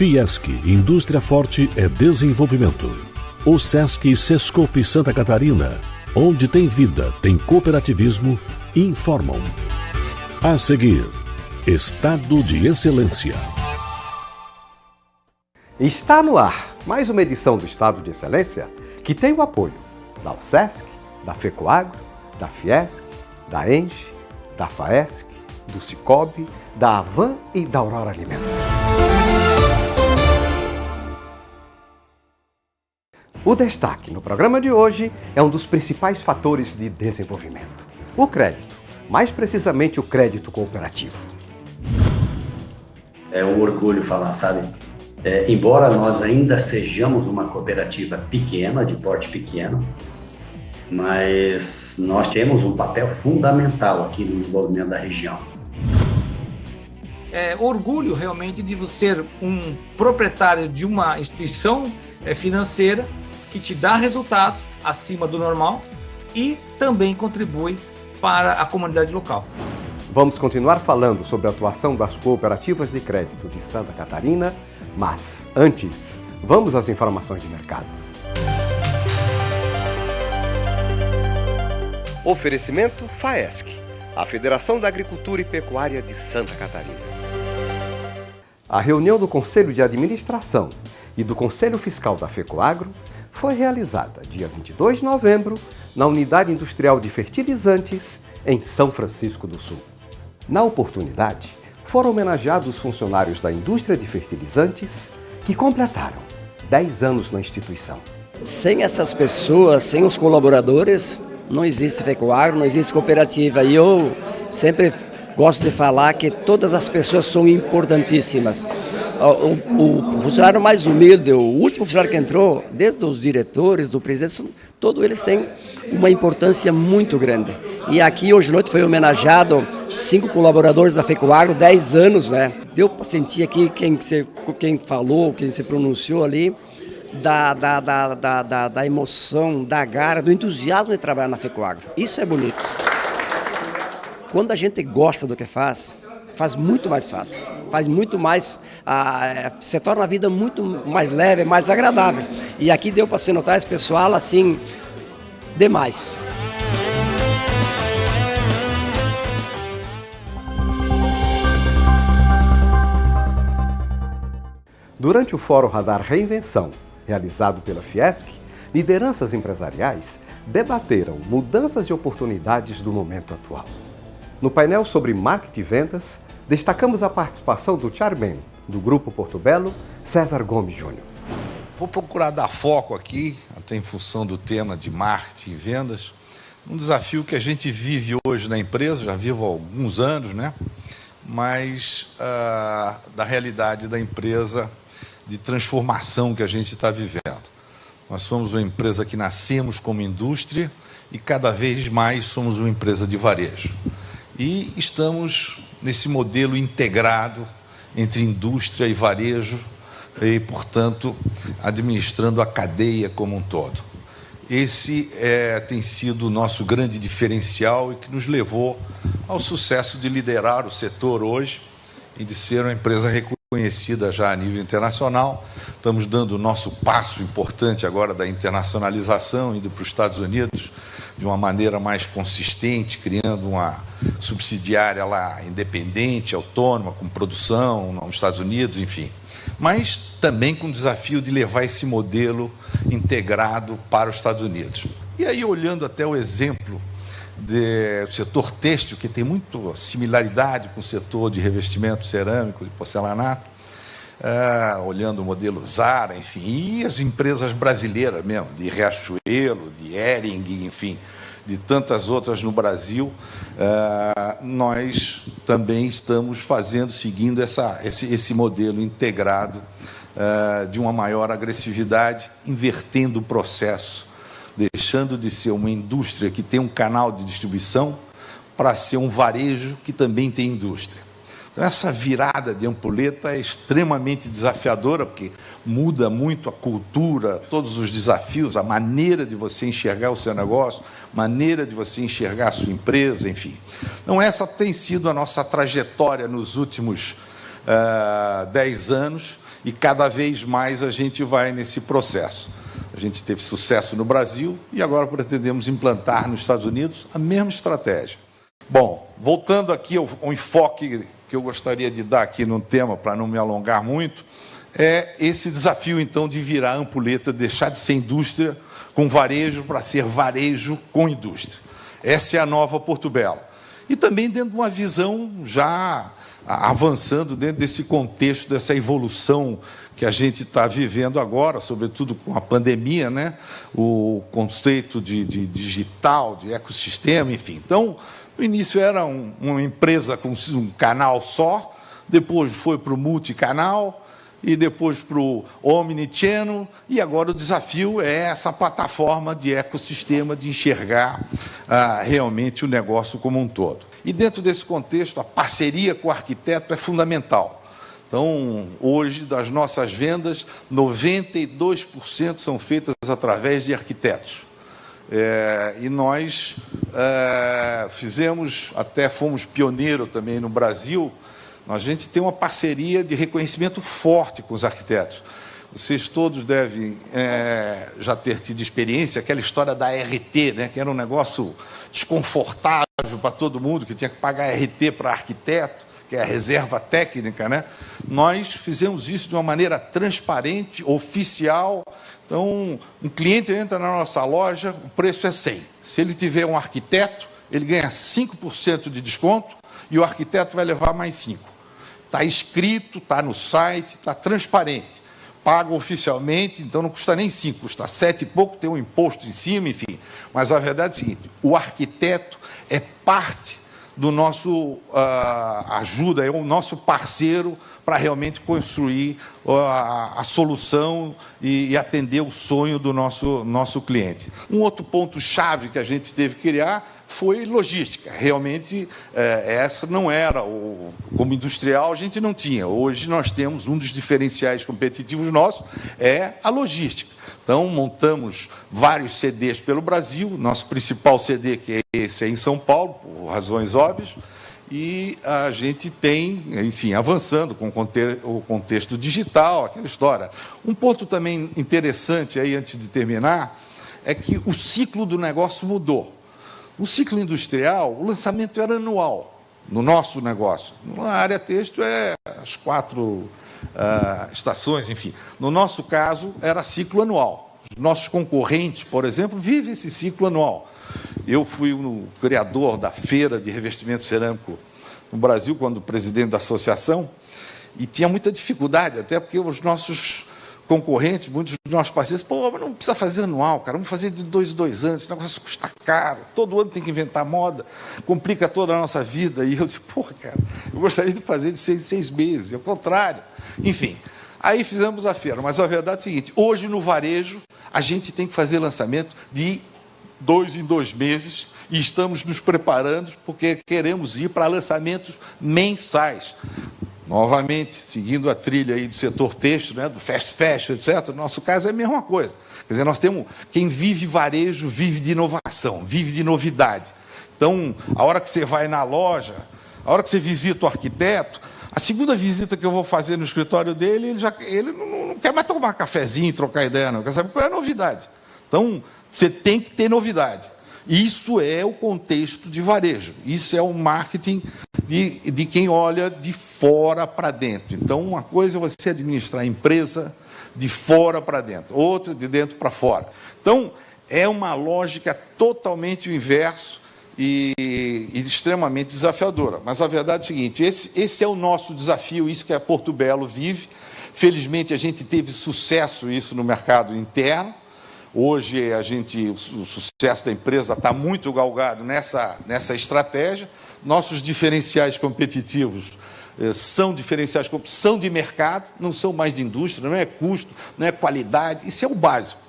Fiesc, Indústria Forte é Desenvolvimento. O Sesc Sescope Santa Catarina, onde tem vida, tem cooperativismo, informam. A seguir, Estado de Excelência. Está no ar mais uma edição do Estado de Excelência que tem o apoio da UCESC, da FECOAGRO, da Fiesc, da ENGE, da FAESC, do Cicobi, da Avan e da Aurora Alimentos. O destaque no programa de hoje é um dos principais fatores de desenvolvimento: o crédito, mais precisamente o crédito cooperativo. É um orgulho falar, sabe? Embora nós ainda sejamos uma cooperativa pequena, de porte pequeno, mas nós temos um papel fundamental aqui no desenvolvimento da região. Orgulho realmente de você ser um proprietário de uma instituição financeira que te dá resultado acima do normal e também contribui para a comunidade local. Vamos continuar falando sobre a atuação das cooperativas de crédito de Santa Catarina, mas antes, vamos às informações de mercado. Oferecimento FAESC, a Federação da Agricultura e Pecuária de Santa Catarina. A reunião do Conselho de Administração e do Conselho Fiscal da FECOAGRO foi realizada dia 22 de novembro na Unidade Industrial de Fertilizantes, em São Francisco do Sul. Na oportunidade, foram homenageados funcionários da indústria de fertilizantes que completaram 10 anos na instituição. Sem essas pessoas, sem os colaboradores, não existe FECOAGRO, não existe cooperativa. E eu sempre gosto de falar que todas as pessoas são importantíssimas. O funcionário mais humilde, o último funcionário que entrou, desde os diretores, do presidente, todos eles têm uma importância muito grande. E aqui hoje à noite foi homenageado 5 colaboradores da FECOAGRO, 10 anos, né? Deu para sentir aqui quem falou, quem se pronunciou ali, da emoção, da garra, do entusiasmo de trabalhar na FECOAGRO. Isso é bonito. Quando a gente gosta do que faz muito mais fácil, faz muito mais, você torna a vida muito mais leve, mais agradável. E aqui deu para se notar esse pessoal assim, demais. Durante o Fórum Radar Reinvenção, realizado pela Fiesc, lideranças empresariais debateram mudanças e oportunidades do momento atual. No painel sobre marketing e vendas, destacamos a participação do chairman do Grupo Porto Belo, César Gomes Júnior. Vou procurar dar foco aqui, até em função do tema de marketing e vendas, um desafio que a gente vive hoje na empresa, já vivo há alguns anos, né? Mas da realidade da empresa, de transformação que a gente está vivendo. Nós somos uma empresa que nascemos como indústria e cada vez mais somos uma empresa de varejo. E estamos nesse modelo integrado entre indústria e varejo e, portanto, administrando a cadeia como um todo. Esse tem sido o nosso grande diferencial e que nos levou ao sucesso de liderar o setor hoje e de ser uma empresa reconhecida já a nível internacional. Estamos dando o nosso passo importante agora da internacionalização, indo para os Estados Unidos de uma maneira mais consistente, criando uma subsidiária lá independente, autônoma, com produção nos Estados Unidos, enfim. Mas também com o desafio de levar esse modelo integrado para os Estados Unidos. E aí, olhando até o exemplo do setor têxtil, que tem muita similaridade com o setor de revestimento cerâmico, de porcelanato, olhando o modelo Zara, enfim, e as empresas brasileiras mesmo, de Riachuelo, de Hering, enfim, de tantas outras no Brasil, nós também estamos seguindo esse modelo integrado de uma maior agressividade, invertendo o processo, deixando de ser uma indústria que tem um canal de distribuição para ser um varejo que também tem indústria. Então, essa virada de ampulheta é extremamente desafiadora, porque muda muito a cultura, todos os desafios, a maneira de você enxergar o seu negócio, maneira de você enxergar a sua empresa, enfim. Então, essa tem sido a nossa trajetória nos últimos 10 anos e cada vez mais a gente vai nesse processo. A gente teve sucesso no Brasil e agora pretendemos implantar nos Estados Unidos a mesma estratégia. Bom, voltando aqui ao enfoque que eu gostaria de dar aqui no tema, para não me alongar muito, é esse desafio, então, de virar a ampulheta, deixar de ser indústria com varejo para ser varejo com indústria. Essa é a nova Porto Belo. E também dentro de uma visão já avançando dentro desse contexto, dessa evolução que a gente está vivendo agora, sobretudo com a pandemia, né? O conceito de digital, de ecossistema, enfim. Então, no início era uma empresa com um canal só, depois foi para o multicanal, e depois para o omnichannel, e agora o desafio é essa plataforma de ecossistema, de enxergar realmente o negócio como um todo. E dentro desse contexto, a parceria com o arquiteto é fundamental. Então, hoje, das nossas vendas, 92% são feitas através de arquitetos. E nós fomos pioneiro também no Brasil. A gente tem uma parceria de reconhecimento forte com os arquitetos. Vocês todos devem já ter tido experiência, aquela história da RT, né, que era um negócio desconfortável para todo mundo, que tinha que pagar RT para arquiteto, que é a reserva técnica, né? Nós fizemos isso de uma maneira transparente, oficial. Então, um cliente entra na nossa loja, o preço é 100. Se ele tiver um arquiteto, ele ganha 5% de desconto e o arquiteto vai levar mais 5%. Está escrito, está no site, está transparente. Paga oficialmente, então não custa nem 5, custa 7 e pouco, tem um imposto em cima, enfim. Mas a verdade é a seguinte, o arquiteto é parte do nosso ajuda, é o nosso parceiro para realmente construir a solução e atender o sonho do nosso cliente. Um outro ponto-chave que a gente teve que criar foi logística. Realmente, essa não era, como industrial, a gente não tinha. Hoje nós temos um dos diferenciais competitivos nossos, é a logística. Então, montamos vários CDs pelo Brasil, nosso principal CD, que é esse, é em São Paulo, por razões óbvias, e a gente tem, enfim, avançando com o contexto digital, aquela história. Um ponto também interessante, aí, antes de terminar, é que o ciclo do negócio mudou. No ciclo industrial, o lançamento era anual, no nosso negócio. Na área têxtil é as 4 estações, enfim. No nosso caso, era ciclo anual. Os nossos concorrentes, por exemplo, vivem esse ciclo anual. Eu fui o criador da feira de revestimento cerâmico no Brasil, quando presidente da associação, e tinha muita dificuldade, até porque os nossos concorrentes, muitos dos nossos parceiros, mas não precisa fazer anual, cara, vamos fazer de 2 em 2 anos, esse negócio custa caro, todo ano tem que inventar moda, complica toda a nossa vida. E eu disse, cara, eu gostaria de fazer de 6 em 6 meses, é o contrário. Enfim, aí fizemos a feira, mas a verdade é a seguinte, hoje no varejo, a gente tem que fazer lançamento de 2 em 2 meses, e estamos nos preparando porque queremos ir para lançamentos mensais. Novamente, seguindo a trilha aí do setor têxtil, né, do fast fashion, etc., no nosso caso é a mesma coisa. Quer dizer, nós temos, quem vive varejo, vive de inovação, vive de novidade. Então, a hora que você vai na loja, a hora que você visita o arquiteto, a segunda visita que eu vou fazer no escritório dele, ele não quer mais tomar cafezinho e trocar ideia, não quer saber qual é a novidade. Então, você tem que ter novidade. Isso é o contexto de varejo, isso é o marketing de quem olha de fora para dentro. Então, uma coisa é você administrar a empresa de fora para dentro, outra de dentro para fora. Então, é uma lógica totalmente o inverso e extremamente desafiadora. Mas a verdade é a seguinte, esse é o nosso desafio, isso que a Porto Belo vive. Felizmente, a gente teve sucesso isso no mercado interno. Hoje, o sucesso da empresa está muito galgado nessa estratégia. Nossos diferenciais competitivos são diferenciais, são de mercado, não são mais de indústria, não é custo, não é qualidade, isso é o básico.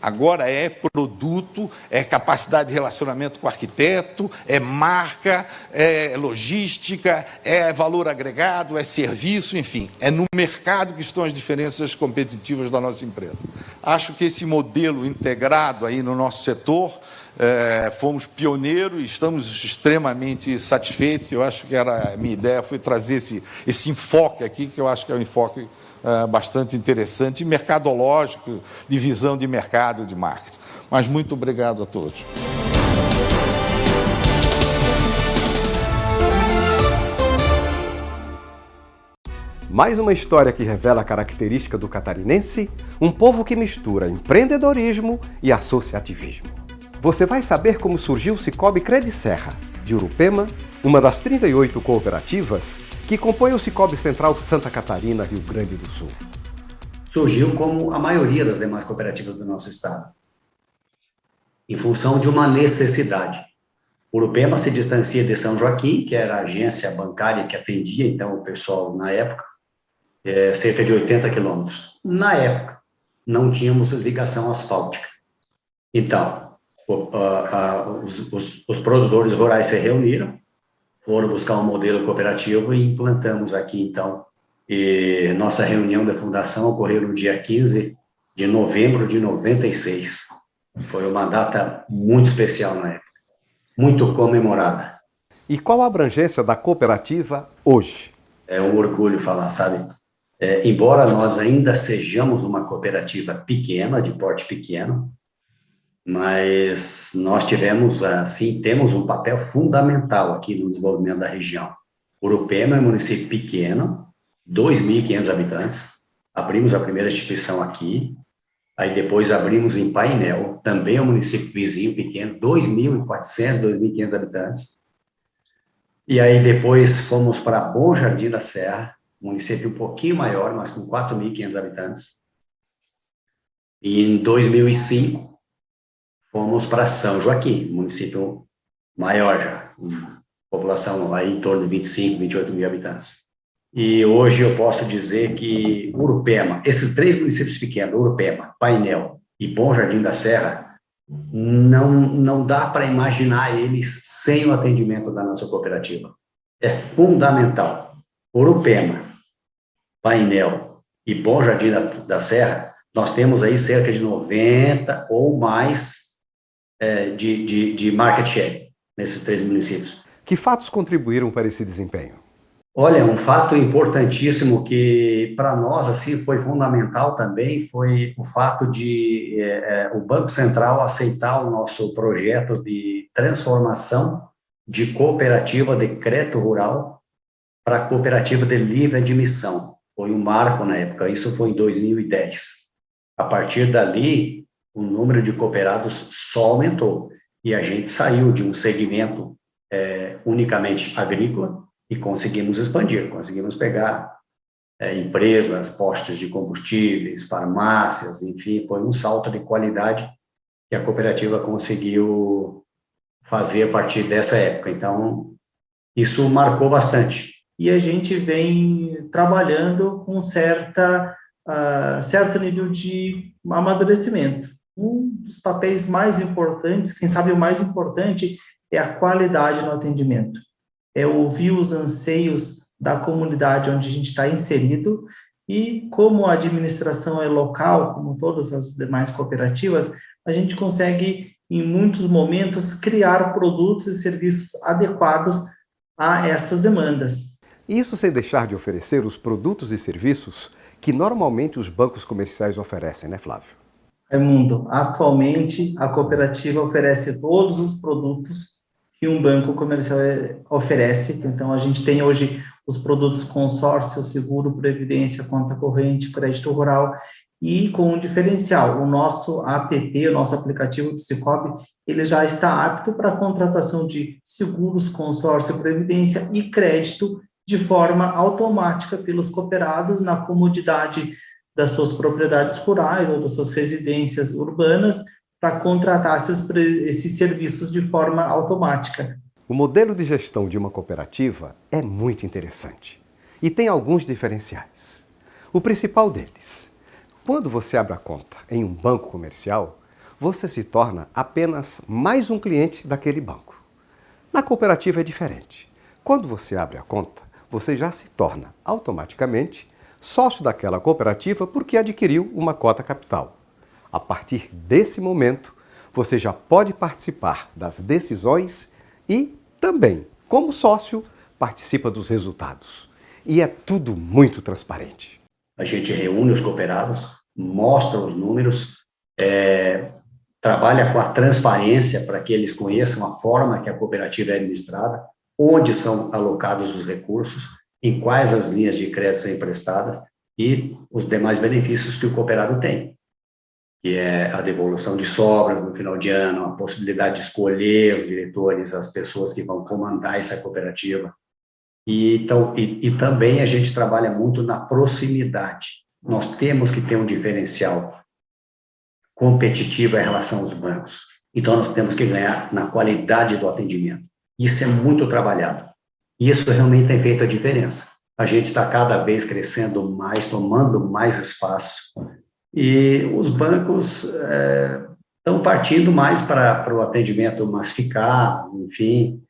Agora é produto, é capacidade de relacionamento com o arquiteto, é marca, é logística, é valor agregado, é serviço, enfim. É no mercado que estão as diferenças competitivas da nossa empresa. Acho que esse modelo integrado aí no nosso setor fomos pioneiros e estamos extremamente satisfeitos. Eu acho que a minha ideia foi trazer esse enfoque aqui, que eu acho que é um enfoque bastante interessante, mercadológico, de visão de mercado, de marketing. Mas muito obrigado a todos. Mais uma história que revela a característica do catarinense, um povo que mistura empreendedorismo e associativismo. Você vai saber como surgiu o Sicoob Crediserra, de Urupema, uma das 38 cooperativas que compõem o Sicoob Central Santa Catarina, Rio Grande do Sul. Surgiu como a maioria das demais cooperativas do nosso estado, em função de uma necessidade. Urupema se distancia de São Joaquim, que era a agência bancária que atendia então o pessoal na época, cerca de 80 quilômetros. Na época, não tínhamos ligação asfáltica. Então, os produtores rurais se reuniram, foram buscar um modelo cooperativo e implantamos aqui, então. E nossa reunião da fundação ocorreu no dia 15 de novembro de 96. Foi uma data muito especial na época, muito comemorada. E qual a abrangência da cooperativa hoje? É um orgulho falar, sabe? Embora nós ainda sejamos uma cooperativa pequena, de porte pequeno, mas nós temos um papel fundamental aqui no desenvolvimento da região. Urupema é um município pequeno, 2.500 habitantes, abrimos a primeira instituição aqui, aí depois abrimos em Painel, também é um município vizinho pequeno, 2.400, 2.500 habitantes, e aí depois fomos para Bom Jardim da Serra, município um pouquinho maior, mas com 4.500 habitantes. E em 2005, fomos para São Joaquim, município maior já, com população aí em torno de 25, 28 mil habitantes. E hoje eu posso dizer que Urupema, esses 3 municípios pequenos, Urupema, Painel e Bom Jardim da Serra, não dá para imaginar eles sem o atendimento da nossa cooperativa. É fundamental. Urupema, Painel e Bom Jardim da Serra, nós temos aí cerca de 90 ou mais de market share nesses 3 municípios. Que fatos contribuíram para esse desempenho? Olha, um fato importantíssimo que para nós assim foi fundamental também foi o fato de o Banco Central aceitar o nosso projeto de transformação de cooperativa de crédito rural para cooperativa de livre admissão. Foi um marco na época, isso foi em 2010. A partir dali, o número de cooperados só aumentou e a gente saiu de um segmento unicamente agrícola e conseguimos expandir, conseguimos pegar empresas, postos de combustíveis, farmácias, enfim, foi um salto de qualidade que a cooperativa conseguiu fazer a partir dessa época. Então, isso marcou bastante. E a gente vem trabalhando com certo nível de amadurecimento. Um dos papéis mais importantes, quem sabe o mais importante, é a qualidade no atendimento. É ouvir os anseios da comunidade onde a gente está inserido e como a administração é local, como todas as demais cooperativas, a gente consegue, em muitos momentos, criar produtos e serviços adequados a estas demandas. Isso sem deixar de oferecer os produtos e serviços que normalmente os bancos comerciais oferecem, né, Flávio? Raimundo, atualmente a cooperativa oferece todos os produtos que um banco comercial oferece. Então, a gente tem hoje os produtos consórcio, seguro, previdência, conta corrente, crédito rural, e com um diferencial, o nosso app, o nosso aplicativo do Sicoob, ele já está apto para a contratação de seguros, consórcio, previdência e crédito de forma automática pelos cooperados na comodidade das suas propriedades rurais ou das suas residências urbanas, para contratar esses serviços de forma automática. O modelo de gestão de uma cooperativa é muito interessante e tem alguns diferenciais. O principal deles: quando você abre a conta em um banco comercial, você se torna apenas mais um cliente daquele banco. Na cooperativa é diferente. Quando você abre a conta, você já se torna automaticamente sócio daquela cooperativa porque adquiriu uma cota capital. A partir desse momento, você já pode participar das decisões e também, como sócio, participa dos resultados. E é tudo muito transparente. A gente reúne os cooperados, mostra os números, trabalha com a transparência para que eles conheçam a forma que a cooperativa é administrada, onde são alocados os recursos, em quais as linhas de crédito são emprestadas e os demais benefícios que o cooperado tem, que é a devolução de sobras no final de ano, a possibilidade de escolher os diretores, as pessoas que vão comandar essa cooperativa. E também a gente trabalha muito na proximidade. Nós temos que ter um diferencial competitivo em relação aos bancos. Então, nós temos que ganhar na qualidade do atendimento. Isso é muito trabalhado. E isso realmente tem feito a diferença. A gente está cada vez crescendo mais, tomando mais espaço. E os bancos estão partindo mais para o atendimento massificado, enfim.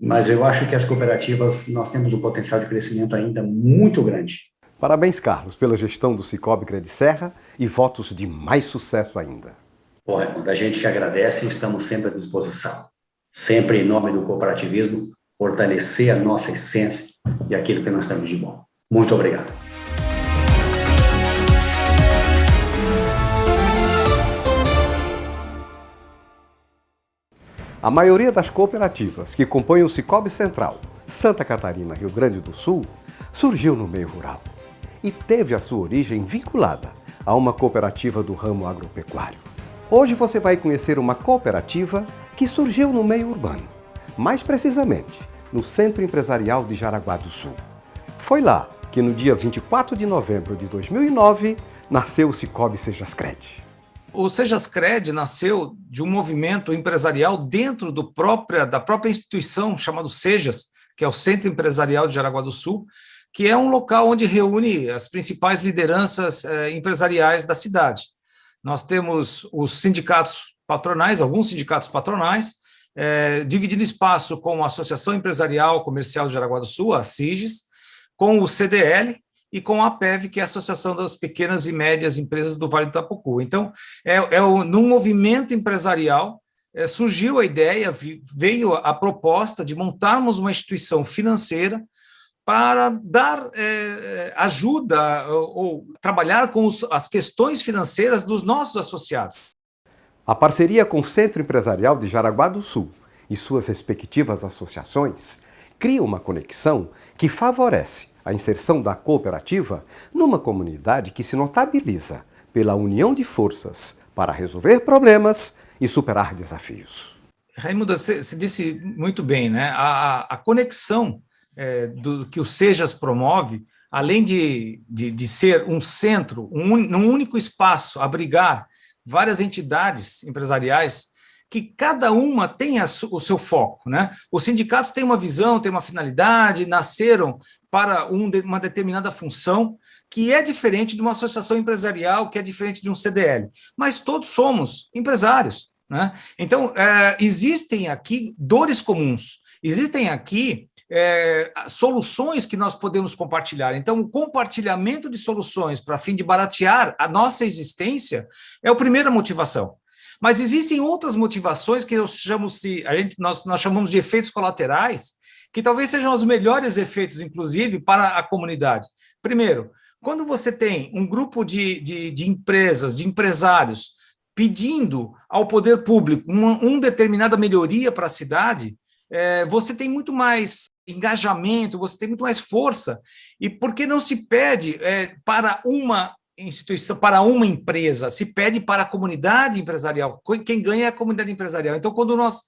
Mas eu acho que as cooperativas, nós temos um potencial de crescimento ainda muito grande. Parabéns, Carlos, pela gestão do Sicoob Crediserra e votos de mais sucesso ainda. A gente que agradece e estamos sempre à disposição. Sempre em nome do cooperativismo, fortalecer a nossa essência e aquilo que nós temos de bom. Muito obrigado. A maioria das cooperativas que compõem o Sicoob Central, Santa Catarina, Rio Grande do Sul, surgiu no meio rural e teve a sua origem vinculada a uma cooperativa do ramo agropecuário. Hoje você vai conhecer uma cooperativa que surgiu no meio urbano, mais precisamente no Centro Empresarial de Jaraguá do Sul. Foi lá que no dia 24 de novembro de 2009 nasceu o Sicoob Sejascred. O Sejascred nasceu de um movimento empresarial dentro da própria instituição chamado Sejas, que é o Centro Empresarial de Jaraguá do Sul, que é um local onde reúne as principais lideranças empresariais da cidade. Nós temos os sindicatos patronais, alguns sindicatos patronais, dividindo espaço com a Associação Empresarial Comercial de Jaraguá do Sul, a SIGES, com o CDL, e com a APEV, que é a Associação das Pequenas e Médias Empresas do Vale do Itapocu. Então, num movimento empresarial, surgiu a ideia, veio a proposta de montarmos uma instituição financeira para dar ajuda ou trabalhar com as questões financeiras dos nossos associados. A parceria com o Centro Empresarial de Jaraguá do Sul e suas respectivas associações cria uma conexão que favorece a inserção da cooperativa numa comunidade que se notabiliza pela união de forças para resolver problemas e superar desafios. Raimundo, você disse muito bem, né? A conexão que o Sejas promove, além de ser um centro, num único espaço, abrigar várias entidades empresariais, que cada uma tem o seu foco, né? Os sindicatos têm uma visão, têm uma finalidade, nasceram para uma determinada função, que é diferente de uma associação empresarial, que é diferente de um CDL, mas todos somos empresários, né? Então, existem aqui dores comuns, existem aqui soluções que nós podemos compartilhar. Então, o compartilhamento de soluções para fim de baratear a nossa existência é a primeira motivação. Mas existem outras motivações que nós chamamos de efeitos colaterais, que talvez sejam os melhores efeitos, inclusive, para a comunidade. Primeiro, quando você tem um grupo de empresas, de empresários, pedindo ao poder público uma determinada melhoria para a cidade, você tem muito mais engajamento, você tem muito mais força. E por que não se pede para uma instituição, para uma empresa, se pede para a comunidade empresarial? Quem ganha é a comunidade empresarial. Então, quando nós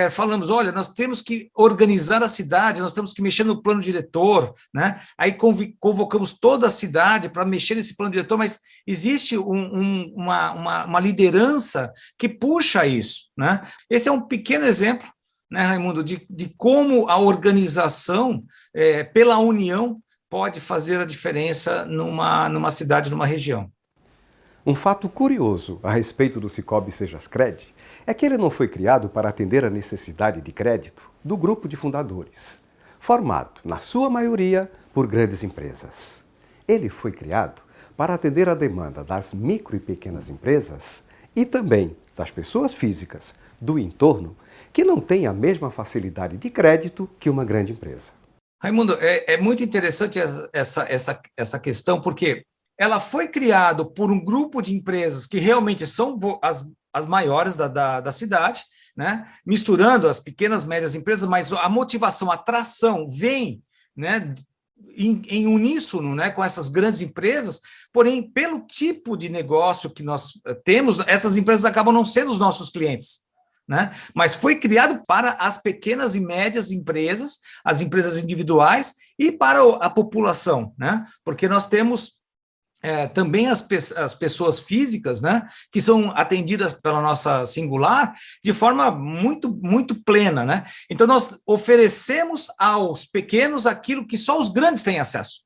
falamos, olha, nós temos que organizar a cidade, nós temos que mexer no plano diretor, né? Aí convocamos toda a cidade para mexer nesse plano diretor, mas existe uma liderança que puxa isso, né? Esse é um pequeno exemplo, né, Raimundo, de como a organização, pela união, pode fazer a diferença numa cidade, numa região. Um fato curioso a respeito do Sicoob Sejascred é que ele não foi criado para atender a necessidade de crédito do grupo de fundadores, formado, na sua maioria, por grandes empresas. Ele foi criado para atender a demanda das micro e pequenas empresas e também das pessoas físicas do entorno que não têm a mesma facilidade de crédito que uma grande empresa. Raimundo, é muito interessante essa questão, porque ela foi criada por um grupo de empresas que realmente são as maiores da cidade, né? Misturando as pequenas e médias empresas, mas a motivação, a atração vem, né, em uníssono, né, com essas grandes empresas, porém, pelo tipo de negócio que nós temos, essas empresas acabam não sendo os nossos clientes, né? Mas foi criado para as pequenas e médias empresas, as empresas individuais e para a população, né? Porque nós temos também as pessoas físicas, né, que são atendidas pela nossa singular de forma muito, muito plena, né? Então, nós oferecemos aos pequenos aquilo que só os grandes têm acesso,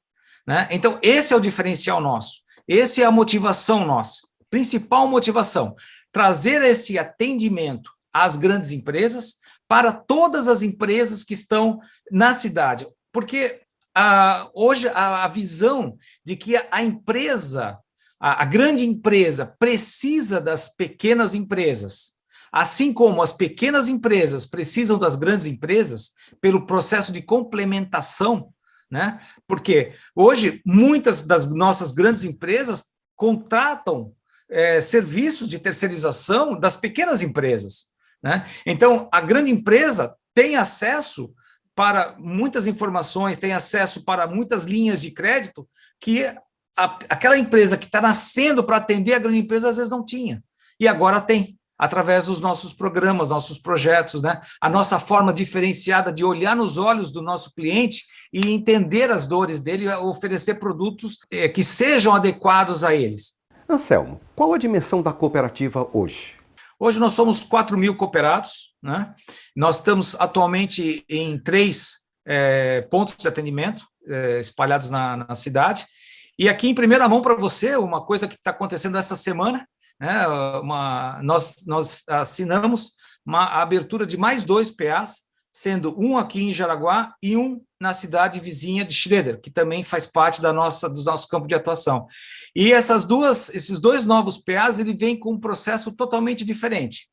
né? Então, esse é o diferencial nosso, essa é a motivação nossa, principal motivação, trazer esse atendimento às grandes empresas para todas as empresas que estão na cidade, porque hoje a visão de que a empresa, a grande empresa precisa das pequenas empresas, assim como as pequenas empresas precisam das grandes empresas pelo processo de complementação, né? Porque hoje muitas das nossas grandes empresas contratam serviços de terceirização das pequenas empresas, né? Então, a grande empresa tem acesso para muitas informações, tem acesso para muitas linhas de crédito que aquela empresa que está nascendo para atender a grande empresa às vezes não tinha, e agora tem, através dos nossos programas, nossos projetos, né? A nossa forma diferenciada de olhar nos olhos do nosso cliente e entender as dores dele e oferecer produtos que sejam adequados a eles. Anselmo, qual a dimensão da cooperativa hoje? Hoje nós somos 4.000 cooperados, né? Nós estamos atualmente em 3 pontos de atendimento espalhados na cidade. E aqui em primeira mão para você, uma coisa que está acontecendo essa semana, né? Nós assinamos a abertura de mais 2 PAs, sendo um aqui em Jaraguá e um na cidade vizinha de Schroeder, que também faz parte do nosso campo de atuação. E esses 2 novos PAs, ele vem com um processo totalmente diferente.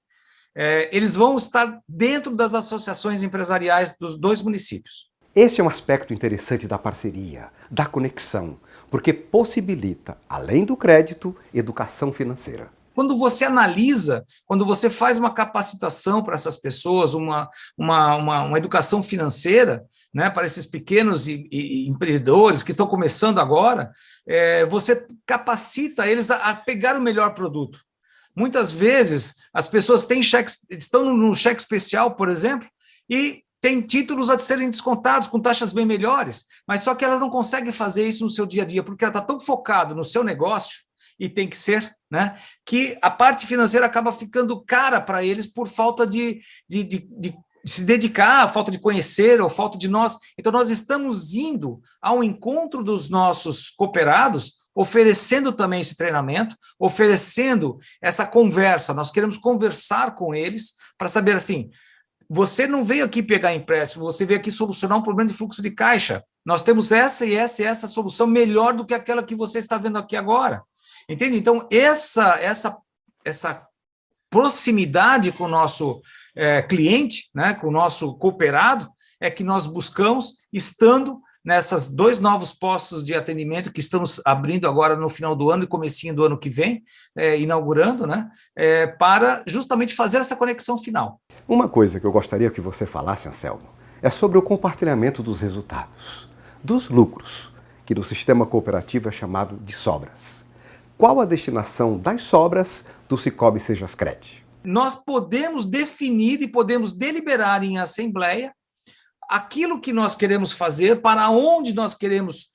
Eles vão estar dentro das associações empresariais dos 2 municípios. Esse é um aspecto interessante da parceria, da conexão, porque possibilita, além do crédito, educação financeira. Quando você analisa, quando você faz uma capacitação para essas pessoas, uma educação financeira, né, para esses pequenos e empreendedores que estão começando agora, você capacita eles a pegar o melhor produto. Muitas vezes, as pessoas estão no cheque especial, por exemplo, e têm títulos a serem descontados com taxas bem melhores, mas só que ela não consegue fazer isso no seu dia a dia, porque ela está tão focada no seu negócio, e tem que ser, né, que a parte financeira acaba ficando cara para eles por falta de se dedicar, falta de conhecer, ou falta de nós. Então, nós estamos indo ao encontro dos nossos cooperados, oferecendo também esse treinamento, oferecendo essa conversa. Nós queremos conversar com eles para saber assim, você não veio aqui pegar empréstimo, você veio aqui solucionar um problema de fluxo de caixa. Nós temos essa e essa e essa solução melhor do que aquela que você está vendo aqui agora. Entende? Então, essa proximidade com o nosso cliente, né, com o nosso cooperado, é que nós buscamos, estando nessas 2 novos postos de atendimento que estamos abrindo agora no final do ano e comecinho do ano que vem, inaugurando, né, para justamente fazer essa conexão final. Uma coisa que eu gostaria que você falasse, Anselmo, é sobre o compartilhamento dos resultados, dos lucros, que no sistema cooperativo é chamado de sobras. Qual a destinação das sobras do Sicoob Sejascred? Nós podemos definir e podemos deliberar em assembleia aquilo que nós queremos fazer, para onde nós queremos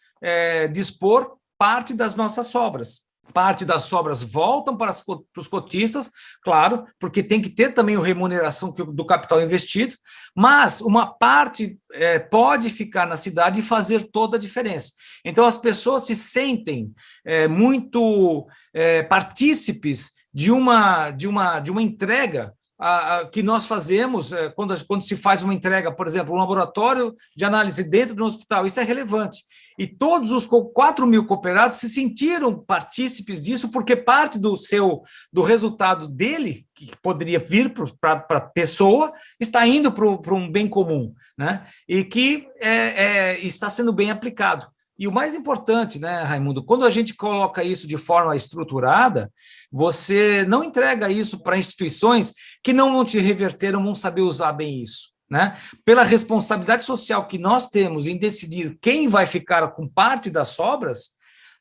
dispor parte das nossas sobras. Parte das sobras voltam para os cotistas, claro, porque tem que ter também a remuneração do capital investido, mas uma parte pode ficar na cidade e fazer toda a diferença. Então, as pessoas se sentem muito partícipes de uma entrega que nós fazemos quando se faz uma entrega, por exemplo, um laboratório de análise dentro de um hospital. Isso é relevante. E todos os 4.000 cooperados se sentiram partícipes disso, porque parte do resultado dele, que poderia vir para a pessoa, está indo para um bem comum, né? E que está sendo bem aplicado. E o mais importante, né, Raimundo, quando a gente coloca isso de forma estruturada, você não entrega isso para instituições que não vão te reverter, não vão saber usar bem isso, né? Pela responsabilidade social que nós temos em decidir quem vai ficar com parte das sobras,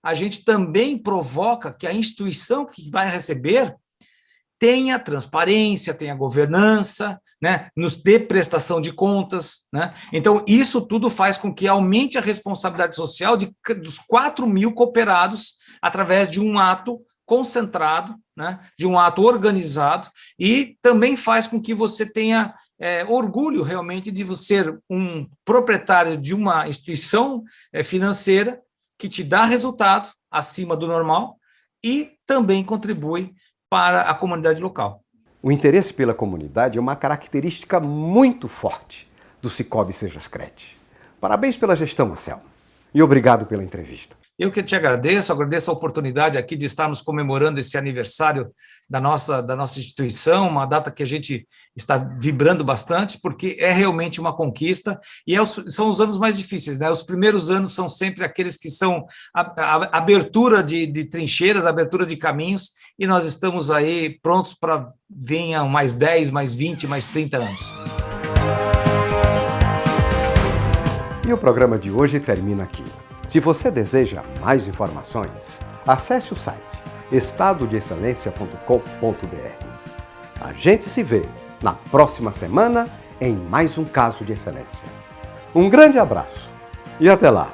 a gente também provoca que a instituição que vai receber tenha transparência, tenha governança, né, nos dê prestação de contas, né? Então, isso tudo faz com que aumente a responsabilidade social dos 4.000 cooperados através de um ato concentrado, né, de um ato organizado, e também faz com que você tenha orgulho realmente de ser um proprietário de uma instituição financeira que te dá resultado acima do normal e também contribui para a comunidade local. O interesse pela comunidade é uma característica muito forte do Sicoob Sejascred. Parabéns pela gestão, Marcelo, e obrigado pela entrevista. Eu que te agradeço a oportunidade aqui de estarmos comemorando esse aniversário da nossa instituição, uma data que a gente está vibrando bastante, porque é realmente uma conquista, e são os anos mais difíceis, né? Os primeiros anos são sempre aqueles que são a abertura de trincheiras, a abertura de caminhos, e nós estamos aí prontos para venham mais 10, mais 20, mais 30 anos. E o programa de hoje termina aqui. Se você deseja mais informações, acesse o site estadodeexcelência.com.br. A gente se vê na próxima semana em mais um caso de excelência. Um grande abraço e até lá!